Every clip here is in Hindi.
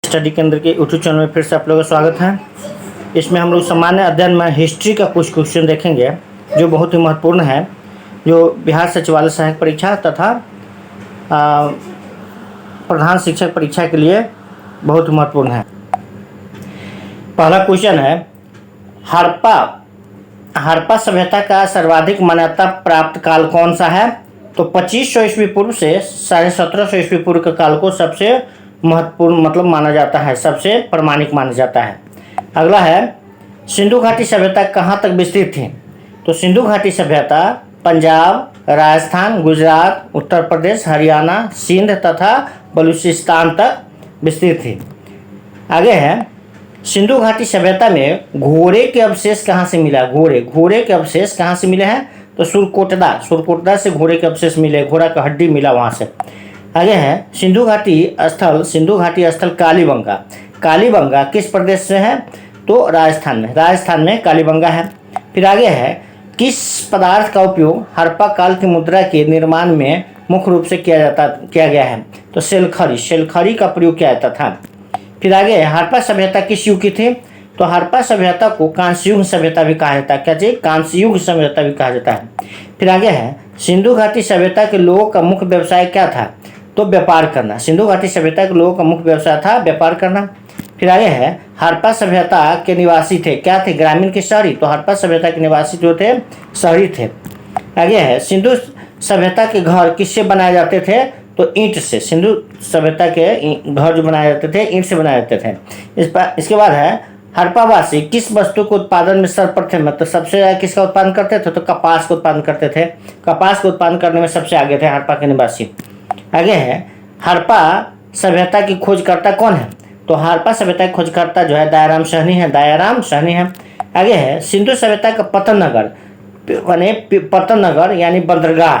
स्टडी केंद्र के यूट्यूब चैनल में फिर से आप लोगों का स्वागत है। इसमें हम लोग सामान्य अध्ययन में हिस्ट्री का कुछ क्वेश्चन देखेंगे जो बहुत ही महत्वपूर्ण है, जो बिहार सचिवालय सहायक परीक्षा तथा प्रधान शिक्षक परीक्षा के लिए बहुत महत्वपूर्ण है। पहला क्वेश्चन है, हड़प्पा सभ्यता का सर्वाधिक मान्यता प्राप्त काल कौन सा है? तो 2500 ईस्वी पूर्व से 1750 ईस्वी पूर्व के काल को सबसे महत्वपूर्ण माना जाता है, सबसे प्रमाणिक माना जाता है। अगला है, सिंधु घाटी सभ्यता कहाँ तक विस्तृत थी? तो सिंधु घाटी सभ्यता पंजाब, राजस्थान, गुजरात, उत्तर प्रदेश, हरियाणा, सिंध तथा बलूचिस्तान तक विस्तृत थी। आगे है, सिंधु घाटी सभ्यता में घोड़े के अवशेष कहाँ से मिला? घोड़े के अवशेष कहाँ से मिले हैं? तो सुरकोटदा से घोड़े के अवशेष मिले, घोड़ा का हड्डी मिला वहाँ से। आगे है, सिंधु घाटी स्थल कालीबंगा किस प्रदेश से है? तो राजस्थान में कालीबंगा है। फिर आगे है, किस पदार्थ का उपयोग हड़प्पा काल की मुद्रा के निर्माण में मुख्य रूप से किया गया है? तो शेलखड़ी का प्रयोग किया जाता था। फिर आगे है, हड़प्पा सभ्यता किस युग की थी? तो हड़प्पा सभ्यता को कांस्य युग सभ्यता भी कहा जाता है। क्या चीज? कांस्य युग सभ्यता भी कहा जाता है। फिर आगे है, सिंधु घाटी सभ्यता के लोगों का मुख्य व्यवसाय क्या था? तो व्यापार करना। सिंधु घाटी सभ्यता के लोगों का मुख्य व्यवसाय था व्यापार करना। फिर आगे है, हड़प्पा सभ्यता के निवासी थे, क्या थे? ग्रामीण के शहरी? तो हड़प्पा सभ्यता के निवासी जो थे शहरी थे। आगे है, सिंधु सभ्यता के घर किससे बनाए जाते थे? तो ईंट से। सिंधु सभ्यता के घर जो बनाए जाते थे ईंट से बनाए जाते थे। इसके बाद है, हड़प्पावासी किस वस्तु के उत्पादन में सर्वप्रथम, मतलब सबसे ज़्यादा किसका उत्पादन करते थे? तो कपास का उत्पादन करते थे। कपास का उत्पादन करने में सबसे आगे थे हड़प्पा के निवासी। आगे है, हड़प्पा सभ्यता की खोजकर्ता कौन है? तो हड़प्पा सभ्यता की खोजकर्ता जो है दयाराम साहनी है। आगे है, सिंधु सभ्यता का पतन नगर यानी बंदरगाह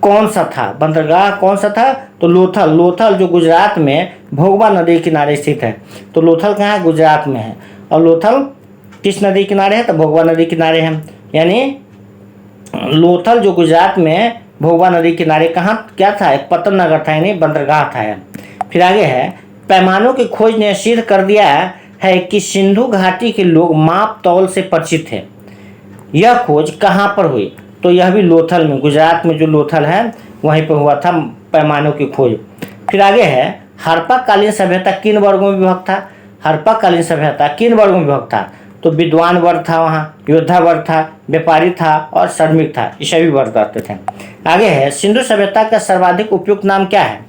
कौन सा था? तो लोथल जो गुजरात में भोगवा नदी किनारे स्थित है। तो लोथल कहाँ है? गुजरात में है। और लोथल किस नदी किनारे है? तो भोगवा नदी किनारे है। यानी लोथल जो गुजरात में भोगवा नदी किनारे कहाँ क्या था? एक पतन नगर था, यानी बंदरगाह था। फिर आगे है, पैमानों की खोज ने सिद्ध कर दिया है कि सिंधु घाटी के लोग माप तौल से परिचित थे। यह खोज कहाँ पर हुई? तो यह भी लोथल में, गुजरात में जो लोथल है वहीं पर हुआ था पैमानों की खोज। फिर आगे है, हड़प्पा कालीन सभ्यता किन वर्गों में विभक्त था? हड़प्पा कालीन सभ्यता किन वर्गों में विभक्त था? तो विद्वान वर्ग था, वहाँ योद्धा वर्ग था, व्यापारी था और श्रमिक था, ये सभी वर्ग रहते थे। आगे है, सिंधु सभ्यता का सर्वाधिक उपयुक्त नाम क्या है?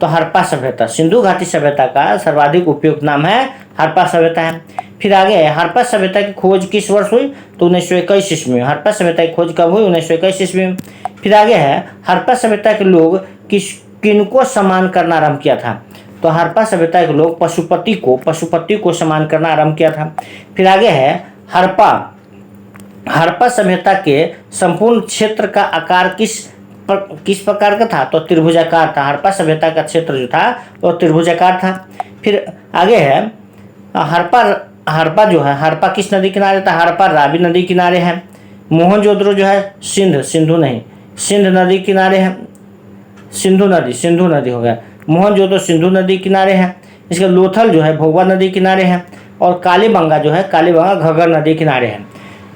तो हड़प्पा सभ्यता। सिंधु घाटी सभ्यता का सर्वाधिक उपयुक्त नाम है हड़प्पा सभ्यता है। फिर आगे है, हड़प्पा सभ्यता की खोज किस वर्ष हुई? तो 1921 ईस्वी में। हड़प्पा सभ्यता की खोज कब हुई? 1921 ईस्वी में। फिर आगे है, हड़प्पा सभ्यता के लोग किनको सम्मान करना आरंभ किया था? तो हड़प्पा सभ्यता के लोग पशुपति को सम्मान करना आरंभ किया था। फिर आगे है, हड़प्पा सभ्यता के संपूर्ण क्षेत्र का आकार किस प्रकार का था? तो त्रिभुजाकार था। हड़प्पा सभ्यता का क्षेत्र जो था वो त्रिभुजाकार था। फिर आगे है, हड़प्पा जो है, हड़प्पा किस नदी किनारे था? हड़प्पा रावी नदी किनारे है। मोहनजोदड़ो जो है सिंध नदी किनारे है। सिंधु नदी हो गया। मोहनजोदड़ो सिंधु नदी किनारे है। इसका लोथल जो है भोगवा नदी किनारे है। और कालीबंगा घग्गर नदी किनारे है।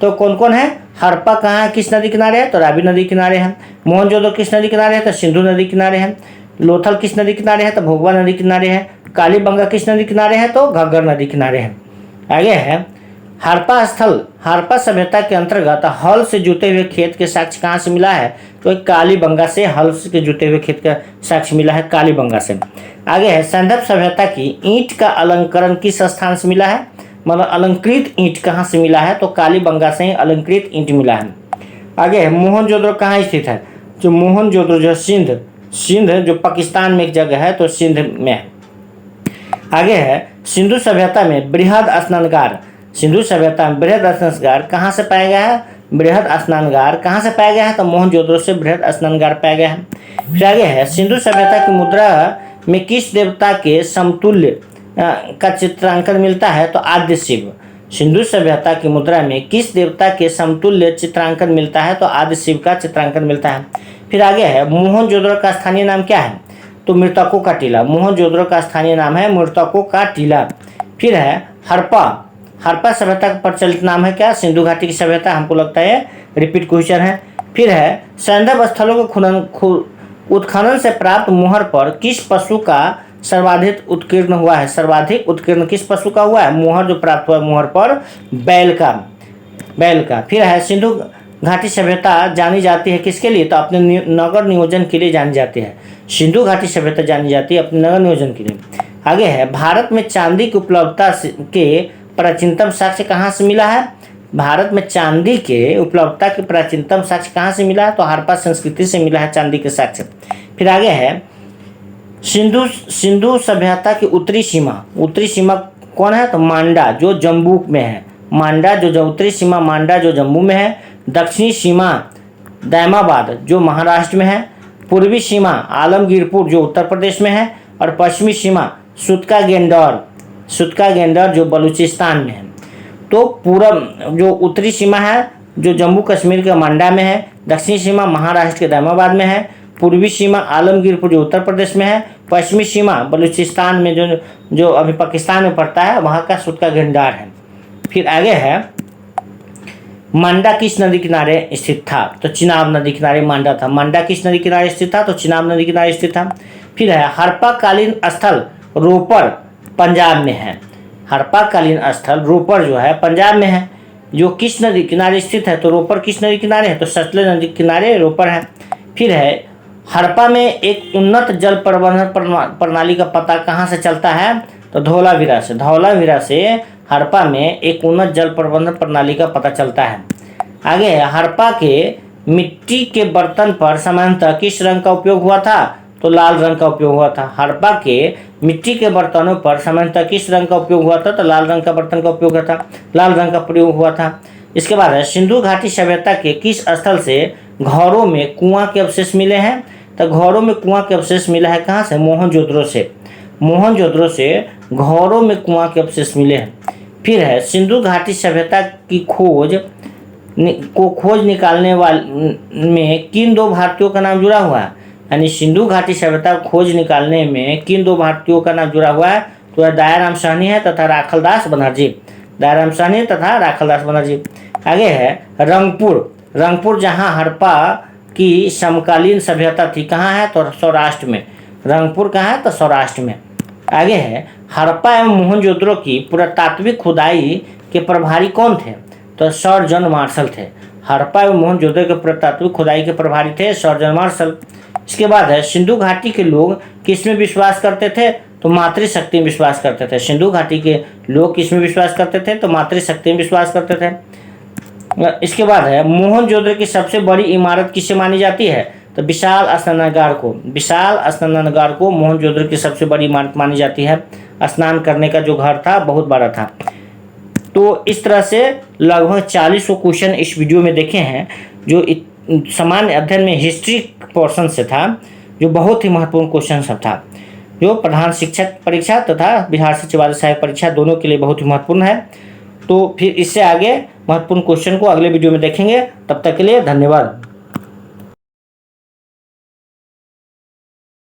तो कौन कौन है? हड़प्पा कहाँ है, किस नदी किनारे है? तो रावी नदी किनारे है। मोहनजोदड़ो किस नदी किनारे है? तो सिंधु नदी किनारे है। लोथल किस नदी किनारे है? तो भोगवा नदी किनारे है। कालीबंगा किस नदी किनारे है? तो घग्गर नदी किनारे है। आगे है, हड़प्पा सभ्यता के अंतर्गत हल से जुते हुए खेत के साक्ष्य कहाँ से मिला है? तो कालीबंगा से हल के जुते हुए खेत का साक्ष्य मिला है, कालीबंगा से। आगे है, सैंधव सभ्यता की ईंट का अलंकरण किस स्थान से मिला है? मतलब अलंकृत ईंट कहाँ से मिला है? तो कालीबंगा से ही अलंकृत ईंट मिला है। आगे है, मोहनजोदड़ो कहाँ स्थित है? जो मोहनजोदड़ो जो सिंध जो पाकिस्तान में एक जगह है, तो सिंध में है। आगे है, सिंधु सभ्यता में बृहद स्नानागार कहाँ से पाया गया है? बृहद स्नानागार कहाँ से पाया गया है? तो मोहनजोदड़ो से बृहद स्नानागार पाया गया है। फिर आगे है, सिंधु सभ्यता की मुद्रा में किस देवता के समतुल्य का चित्रांकन मिलता है? तो आद्य शिव। सिंधु सभ्यता की मुद्रा में किस देवता के समतुल्य चित्रांकन मिलता है? तो आद्य शिव का चित्रांकन मिलता है। फिर आगे है, मोहनजोदड़ो का स्थानीय नाम क्या है? तो मृतकों का टीला। मोहनजोदड़ो का स्थानीय नाम है मृतकों का टीला। फिर है हड़प्पा। हड़प्पा सभ्यता का प्रचलित नाम है क्या? सिंधु घाटी की सभ्यता। हमको लगता है रिपीट क्वेश्चन है। फिर है सैंधव स्थलों के उत्खनन से प्राप्त मोहर पर किस पशु का सर्वाधिक उत्कीर्ण हुआ है? सर्वाधिक उत्कीर्ण किस पशु का हुआ है? मोहर जो प्राप्त हुआ है मोहर पर बैल का। फिर है सिंधु घाटी सभ्यता जानी जाती है किसके लिए? तो अपने नगर नियोजन के लिए जानी जाती है। सिंधु घाटी सभ्यता जानी जाती है अपने नगर नियोजन के लिए। आगे है भारत में चांदी की उपलब्धता के प्राचीनतम साक्ष्य कहाँ से मिला है? भारत में चांदी के उपलब्धता के प्राचीनतम साक्ष्य कहाँ से मिला है? तो हड़प्पा संस्कृति से मिला है चांदी के साक्ष्य। फिर आगे है सिंधु सभ्यता की उत्तरी सीमा कौन है? तो मांडा जो जम्मू में है। उत्तरी सीमा मांडा जो जम्मू में है। दक्षिणी सीमा दैमाबाद जो महाराष्ट्र में है। पूर्वी सीमा आलमगीरपुर जो उत्तर प्रदेश में है। और पश्चिमी सीमा सुतका गेंदर जो बलूचिस्तान में है। तो पूरब जो उत्तरी सीमा है जो जम्मू कश्मीर के मांडा में है। दक्षिणी सीमा महाराष्ट्र के दैमाबाद में है। पूर्वी सीमा आलमगीरपुर जो उत्तर प्रदेश में है। पश्चिमी सीमा बलूचिस्तान में जो अभी पाकिस्तान में पड़ता है वहाँ का सुतका गेंदार है। फिर आगे है मांडा किस नदी किनारे स्थित था? तो चिनाब नदी किनारे मांडा था। मांडा किस नदी किनारे स्थित था? तो चिनाब नदी किनारे स्थित था। फिर है हड़प्पा कालीन स्थल रोपड़ पंजाब में है। हड़प्पा कालीन स्थल रोपड़ जो है पंजाब में है। जो किस नदी किनारे स्थित है? तो रोपड़ किस नदी किनारे है? तो सतलुज नदी किनारे रोपड़ है। फिर है हड़प्पा में एक उन्नत जल प्रबंधन प्रणाली का पता कहाँ से चलता है? तो धौलावीरा से हड़प्पा में एक उन्नत जल प्रबंधन प्रणाली का पता चलता है। आगे है हड़प्पा के मिट्टी के बर्तन पर सामान्यतः किस रंग का उपयोग हुआ था? तो लाल रंग का उपयोग हुआ था। हड़प्पा के मिट्टी के बर्तनों पर सामान्यतः किस रंग का उपयोग हुआ था? तो लाल रंग का बर्तन का उपयोग था, लाल रंग का प्रयोग हुआ था। इसके बाद है सिंधु घाटी सभ्यता के किस स्थल से घरों में कुआं के अवशेष मिले हैं? तो घरों में कुआं के अवशेष मिला है कहाँ से? मोहनजोदड़ो से घरों में कुआं के अवशेष मिले हैं। फिर है सिंधु घाटी सभ्यता की खोज निकालने वाले में किन दो भारतीयों का नाम जुड़ा हुआ है? यानी सिंधु घाटी सभ्यता खोज निकालने में किन दो भारतीयों का नाम जुड़ा हुआ है? तो दयाराम साहनी है तथा राखलदास बनर्जी। आगे है रंगपुर जहाँ हड़प्पा की समकालीन सभ्यता थी कहाँ है? तो सौराष्ट्र में। रंगपुर कहाँ है? तो सौराष्ट्र में। आगे है हड़प्पा एवं मोहनजोदड़ो की पुरातात्विक खुदाई के प्रभारी कौन थे? तो सर जॉन मार्शल थे। हड़प्पा एवं मोहनजोदड़ो के पुरातात्विक खुदाई के प्रभारी थे सर जॉन मार्शल। इसके बाद है सिंधु घाटी के लोग किस में विश्वास करते थे? तो मातृशक्ति में विश्वास करते थे। सिंधु घाटी के लोग किस में विश्वास करते थे? तो मातृशक्ति में विश्वास करते थे। इसके बाद है मोहनजोदड़ो की सबसे बड़ी इमारत किसे मानी जाती है? तो विशाल स्नानागार को मोहनजोदड़ो की सबसे बड़ी इमारत मानी जाती है। स्नान करने का जो घर था बहुत बड़ा था। तो इस तरह से लगभग 40 क्वेश्चन इस वीडियो में देखे हैं जो सामान्य अध्ययन में हिस्ट्री पोर्शन से था, जो बहुत ही महत्वपूर्ण क्वेश्चन सब था, जो प्रधान शिक्षक परीक्षा तथा बिहार सचिवालय सहायक परीक्षा दोनों के लिए बहुत ही महत्वपूर्ण है। तो फिर इससे आगे महत्वपूर्ण क्वेश्चन को अगले वीडियो में देखेंगे। तब तक के लिए धन्यवाद।